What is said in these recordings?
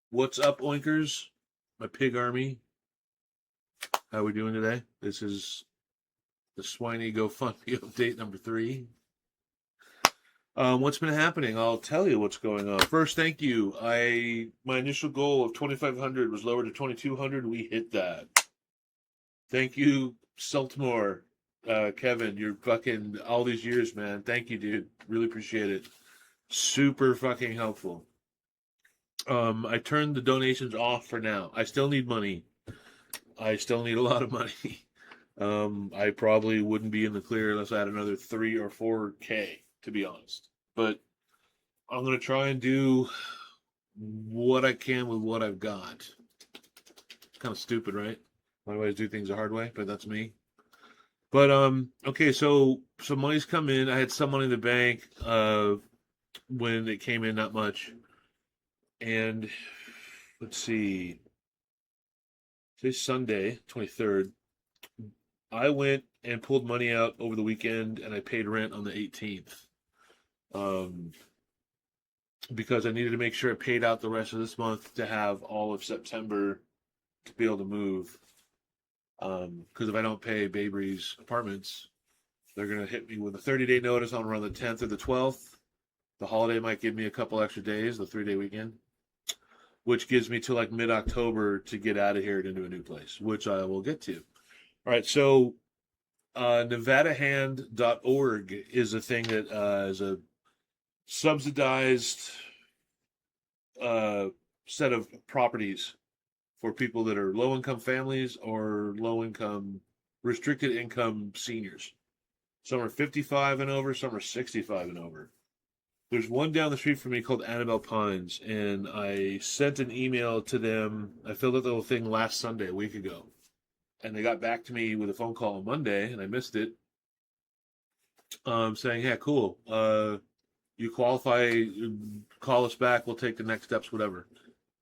What's up, Oinkers? My pig army. How are we doing today? This is the Swiney GoFundMe update number 3. What's been happening? I'll tell you what's going on. First, thank you. My initial goal of 2,500 was lowered to 2,200. We hit that. Thank you, Sultmhoor. Kevin, you're fucking all these years, man. Thank you, dude. Really appreciate it. Super fucking helpful. I turned the donations off for now. I still need money. I still need a lot of money. I probably wouldn't be in the clear unless I had another 3 or 4K, to be honest. But I'm gonna try and do what I can with what I've got. It's kind of stupid, right? I always do things the hard way, but that's me. But okay, so money's come in. I had some money in the bank when it came in, not much. And let's see. Today's Sunday, 23rd. I went and pulled money out over the weekend, and I paid rent on the 18th. Because I needed to make sure I paid out the rest of this month to have all of September to be able to move. Because if I don't pay Baby's apartments, they're going to hit me with a 30-day notice on around the 10th or the 12th. The holiday might give me a couple extra days, the 3-day weekend, which gives me till like mid-October to get out of here and into a new place, which I will get to. All right, so NevadaHand.org is a thing that is a subsidized set of properties for people that are low-income families or low-income, restricted income seniors. Some are 55 and over, some are 65 and over. There's one down the street from me called Annabelle Pines, and I sent an email to them. I filled out the little thing last Sunday, a week ago. And they got back to me with a phone call on Monday, and I missed it, saying, yeah, cool. You qualify, call us back, we'll take the next steps, whatever.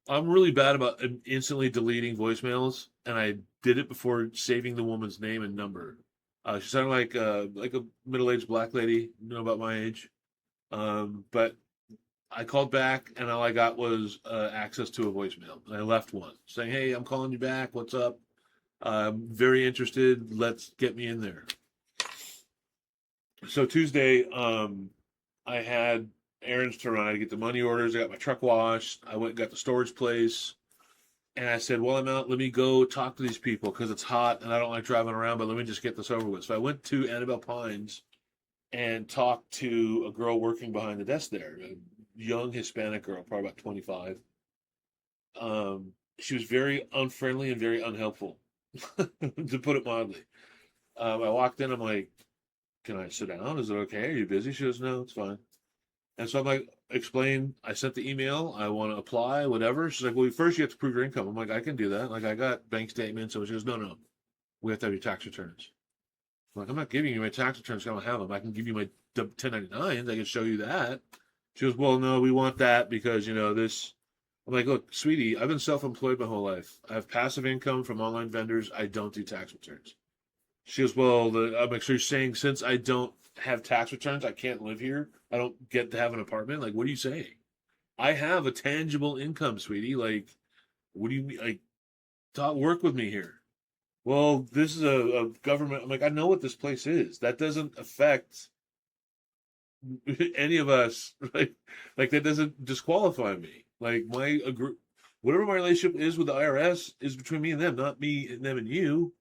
I'm really bad about instantly deleting voicemails, and I did it before saving the woman's name and number. She sounded like a middle-aged black lady, about my age. But I called back, and all I got was access to a voicemail. And I left one saying, hey, I'm calling you back. What's up? I'm very interested. Let's get me in there. So Tuesday, I had errands to run. I had to get the money orders. I got my truck washed. I went and got the storage place. And I said, well, I'm out. Let me go talk to these people because it's hot and I don't like driving around, but let me just get this over with. So I went to Annabelle Pines and talked to a girl working behind the desk there, a young Hispanic girl, probably about 25. She was very unfriendly and very unhelpful, to put it mildly. I walked in, I'm like, can I sit down? Is it okay? Are you busy? She goes, no, it's fine. And so I'm like, explain, I sent the email, I want to apply, whatever. She's like, well, first you have to prove your income. I'm like, I can do that. Like, I got bank statements. So she goes, no, we have to have your tax returns. I'm like, I'm not giving you my tax returns. I don't have them. I can give you my 1099s. I can show you that. She goes, well, no, we want that because, this. I'm like, look, sweetie, I've been self-employed my whole life. I have passive income from online vendors. I don't do tax returns. She goes, well, I'm like, so you're saying since I don't have tax returns, I can't live here? I don't get to have an apartment? Like, what are you saying? I have a tangible income, sweetie. Like, what do you mean? Like, work with me here. Well, this is a government. I'm like, I know what this place is. That doesn't affect any of us. Like that doesn't disqualify me. Like whatever my relationship is with the IRS is between me and them, not me and them and you.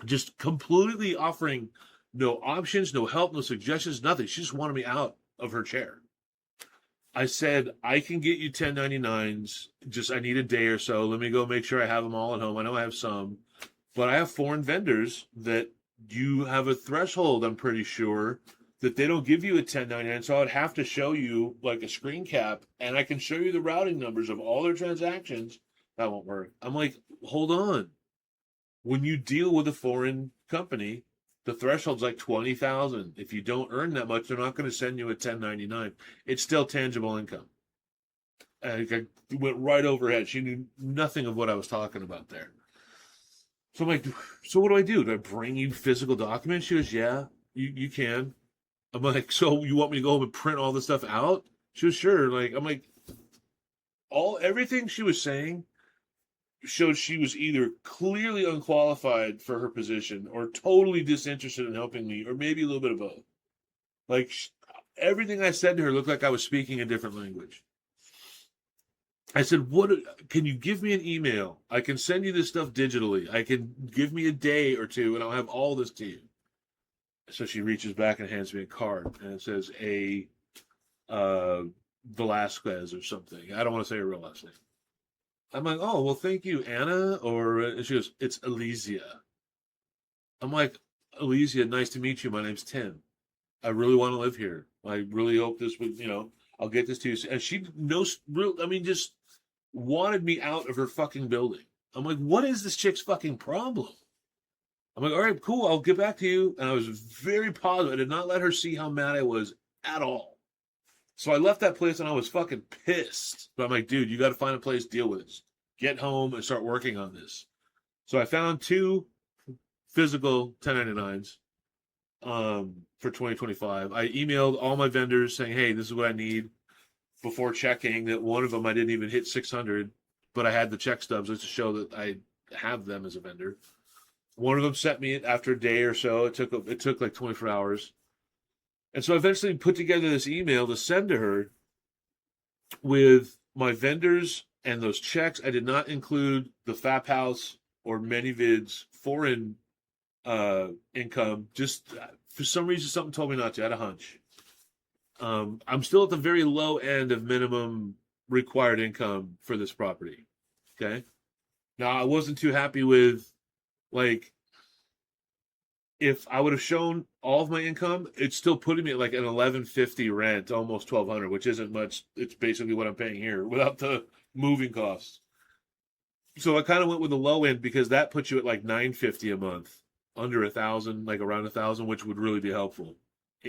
Just completely offering no options, no help, no suggestions, nothing. She just wanted me out of her chair. I said, I can get you 1099s. Just I need a day or so. Let me go make sure I have them all at home. I know I have some. But I have foreign vendors that you have a threshold, I'm pretty sure, that they don't give you a 1099. So I'd have to show you like a screen cap, and I can show you the routing numbers of all their transactions. That won't work. I'm like, hold on. When you deal with a foreign company, the threshold's like 20,000. If you don't earn that much, they're not going to send you a 1099. It's still tangible income. And I went right overhead. She knew nothing of what I was talking about there. So I'm like, so what do I do? Do I bring you physical documents? She goes, yeah, you can. I'm like, so you want me to go home and print all this stuff out? She goes, sure. Like, I'm like, everything she was saying showed she was either clearly unqualified for her position or totally disinterested in helping me, or maybe a little bit of both. Like, everything I said to her looked like I was speaking a different language. I said, "What? Can you give me an email? I can send you this stuff digitally. I can give me a day or two, and I'll have all this to you." So she reaches back and hands me a card, and it says A. Velasquez or something. I don't want to say her real last name. I'm like, "Oh, well, thank you, Anna." Or and she goes, "It's Elysia." I'm like, "Elysia, nice to meet you. My name's Tim. I really want to live here. I really hope this would, I'll get this to you." And she knows, just wanted me out of her fucking building. I'm like, what is this chick's fucking problem? I'm like, all right, cool, I'll get back to you. And I was very positive. I did not let her see how mad I was at all. So I left that place and I was fucking pissed. But I'm like, dude, you got to find a place to deal with this. Get home and start working on this. So I found 2 physical 1099s for 2025. I emailed all my vendors saying, hey, this is what I need, before checking that one of them I didn't even hit 600, but I had the check stubs just to show that I have them as a vendor. One of them sent me it after a day or so. It took like 24 hours. And so I eventually put together this email to send to her with my vendors and those checks. I did not include the FAP House or ManyVids foreign income. Just for some reason, something told me not to. I had a hunch. I'm still at the very low end of minimum required income for this property. Okay. Now, I wasn't too happy with, like, if I would have shown all of my income, it's still putting me at like an $1,150 rent, almost $1,200, which isn't much. It's basically what I'm paying here without the moving costs. So I kind of went with the low end because that puts you at like $950 a month, under 1,000, like around 1,000, which would really be helpful.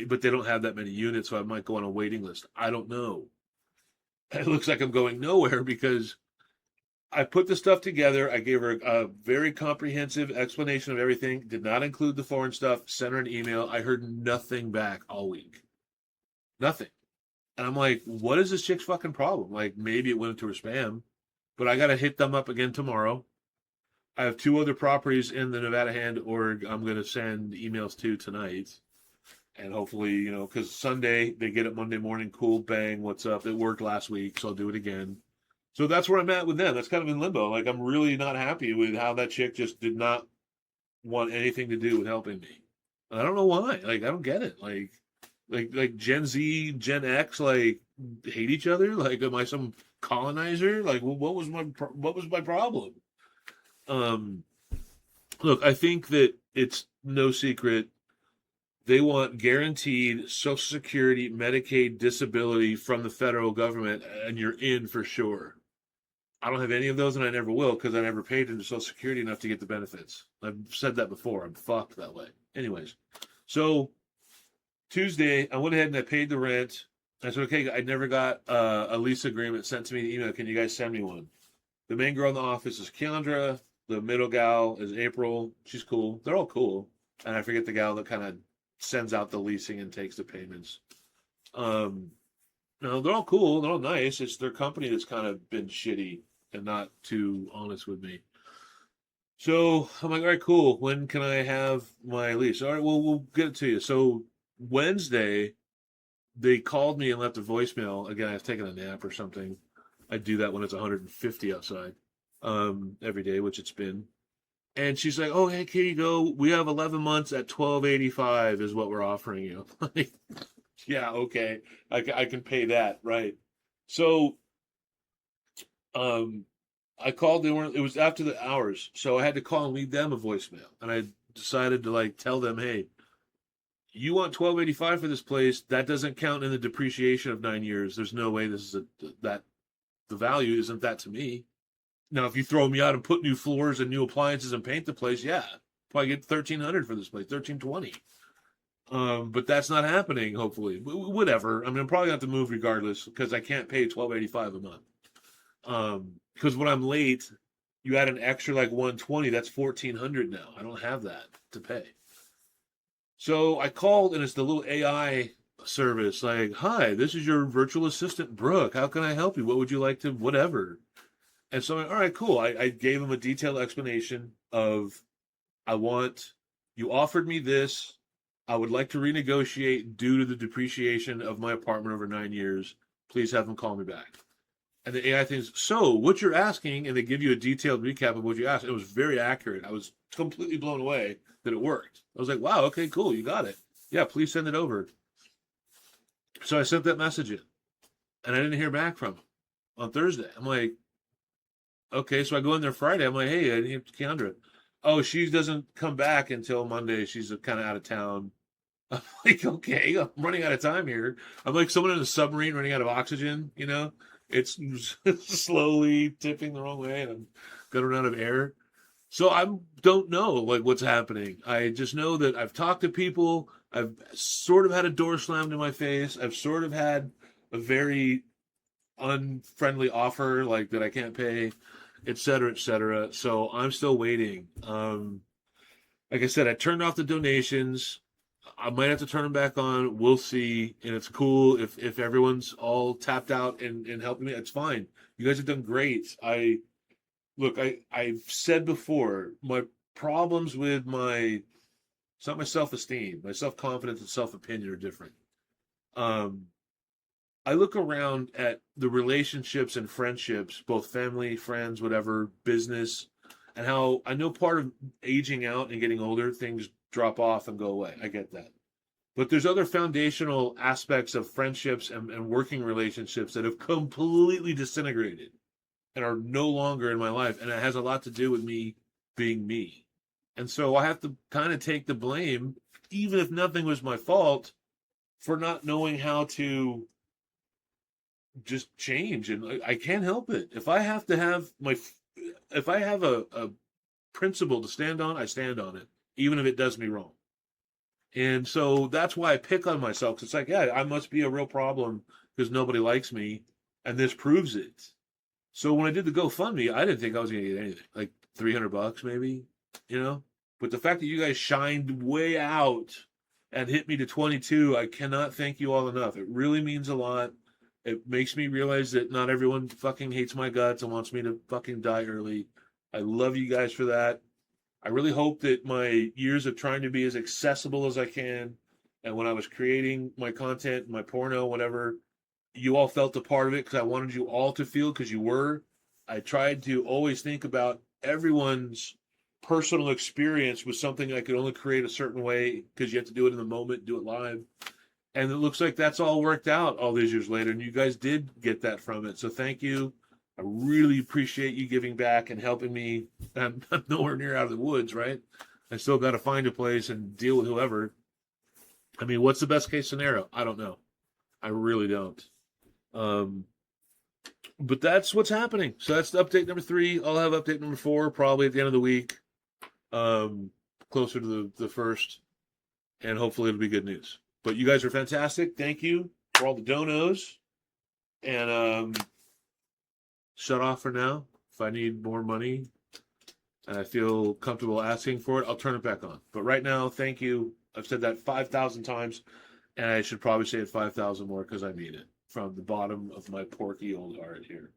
But they don't have that many units, so I might go on a waiting list. I don't know. It looks like I'm going nowhere because I put the stuff together. I gave her a very comprehensive explanation of everything. Did not include the foreign stuff. Sent her an email. I heard nothing back all week. Nothing. And I'm like, what is this chick's fucking problem? Like, maybe it went into her spam. But I got to hit them up again tomorrow. I have 2 other properties in the Nevada Hand org I'm going to send emails to tonight. And hopefully, because Sunday, they get it Monday morning, cool, bang, what's up? It worked last week, so I'll do it again. So that's where I'm at with them. That's kind of in limbo. Like, I'm really not happy with how that chick just did not want anything to do with helping me. And I don't know why. Like, I don't get it. Like Gen Z, Gen X, like, hate each other? Like, am I some colonizer? Like, what was my problem? Look, I think that it's no secret they want guaranteed Social Security, Medicaid, disability from the federal government, and you're in for sure. I don't have any of those, and I never will, because I never paid into Social Security enough to get the benefits. I've said that before. I'm fucked that way. Anyways, so Tuesday, I went ahead and I paid the rent. I said, okay, I never got a lease agreement sent to me in email. Can you guys send me one? The main girl in the office is Keandra. The middle gal is April. She's cool. They're all cool. And I forget the gal that kind of sends out the leasing and takes the payments. No, they're all cool. They're all nice. It's their company that's kind of been shitty and not too honest with me. So I'm like, all right, cool. When can I have my lease? All right, well, we'll get it to you. So Wednesday, they called me and left a voicemail. Again, I was taking a nap or something. I do that when it's 150 outside every day, which it's been. And she's like, oh, hey, here you go. We have 11 months at $1,285 is what we're offering you. Like, yeah, okay. I can pay that, right? So I called. It was after the hours. So I had to call and leave them a voicemail. And I decided to, like, tell them, hey, you want $1,285 for this place. That doesn't count in the depreciation of 9 years. There's no way this is that the value isn't that to me. Now, if you throw me out and put new floors and new appliances and paint the place, yeah, probably get $1,300 for this place, $1,320. But that's not happening. Hopefully, whatever. I mean, I'm probably gonna have to move regardless because I can't pay $1,285 a month. Because when I'm late, you add an extra like $120. That's $1,400 now. I don't have that to pay. So I called, and it's the little AI service. Like, hi, this is your virtual assistant, Brooke. How can I help you? What would you like to, whatever. And so I'm like, all right, cool. I gave him a detailed explanation of, you offered me this. I would like to renegotiate due to the depreciation of my apartment over 9 years. Please have them call me back. And the AI thinks, so what you're asking, and they give you a detailed recap of what you asked. It was very accurate. I was completely blown away that it worked. I was like, wow, okay, cool, you got it. Yeah, please send it over. So I sent that message in, and I didn't hear back from him on Thursday. I'm like, okay, so I go in there Friday. I'm like, hey, I need Keandra. Oh, she doesn't come back until Monday. She's kind of out of town. I'm like, okay, I'm running out of time here. I'm like someone in a submarine running out of oxygen, you know? It's slowly tipping the wrong way and I'm gonna run out of air. So I don't know like what's happening. I just know that I've talked to people. I've sort of had a door slammed in my face. I've sort of had a very unfriendly offer like that I can't pay, et cetera, et cetera. So I'm still waiting. Like I said, I turned off the donations. I might have to turn them back on. We'll see. And it's cool if everyone's all tapped out and helping me. It's fine. You guys have done great. I've said before, my problems with it's not my self-esteem, my self-confidence and self-opinion are different. I look around at the relationships and friendships, both family, friends, whatever, business, and how I know part of aging out and getting older, things drop off and go away. I get that. But there's other foundational aspects of friendships and working relationships that have completely disintegrated and are no longer in my life. And it has a lot to do with me being me. And so I have to kind of take the blame, even if nothing was my fault, for not knowing how to just change. And I can't help it. If I have a principle to stand on, I stand on it, even if it does me wrong. And so that's why I pick on myself. 'Cause it's like, yeah, I must be a real problem because nobody likes me, and this proves it. So when I did the GoFundMe, I didn't think I was going to get anything, like $300 maybe, you know. But the fact that you guys shined way out and hit me to 22, I cannot thank you all enough. It really means a lot. It makes me realize that not everyone fucking hates my guts and wants me to fucking die early. I love you guys for that. I really hope that my years of trying to be as accessible as I can, and when I was creating my content, my porno, whatever, you all felt a part of it because I wanted you all to feel because you were. I tried to always think about everyone's personal experience with something I could only create a certain way because you have to do it in the moment, do it live. And it looks like that's all worked out all these years later, and you guys did get that from it. So thank you. I really appreciate you giving back and helping me. I'm nowhere near out of the woods, right? I still got to find a place and deal with whoever. I mean, what's the best case scenario? I don't know. I really don't. But that's what's happening. So that's update number 3. I'll have update number 4 probably at the end of the week, closer to the first, and hopefully it'll be good news. But you guys are fantastic. Thank you for all the donos. And shut off for now. If I need more money and I feel comfortable asking for it, I'll turn it back on. But right now, thank you. I've said that 5,000 times, and I should probably say it 5,000 more because I mean it from the bottom of my porky old heart here.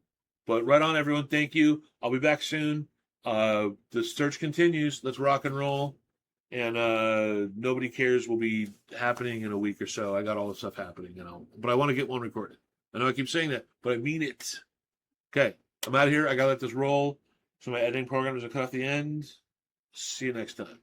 But right on, everyone. Thank you. I'll be back soon. The search continues. Let's rock and roll. And Nobody Cares will be happening in a week or so. I got all the stuff happening, but I want to get one recorded. I know I keep saying that, but I mean it. Okay, I'm out of here. I got to let this roll. So my editing program is going to cut off the end. See you next time.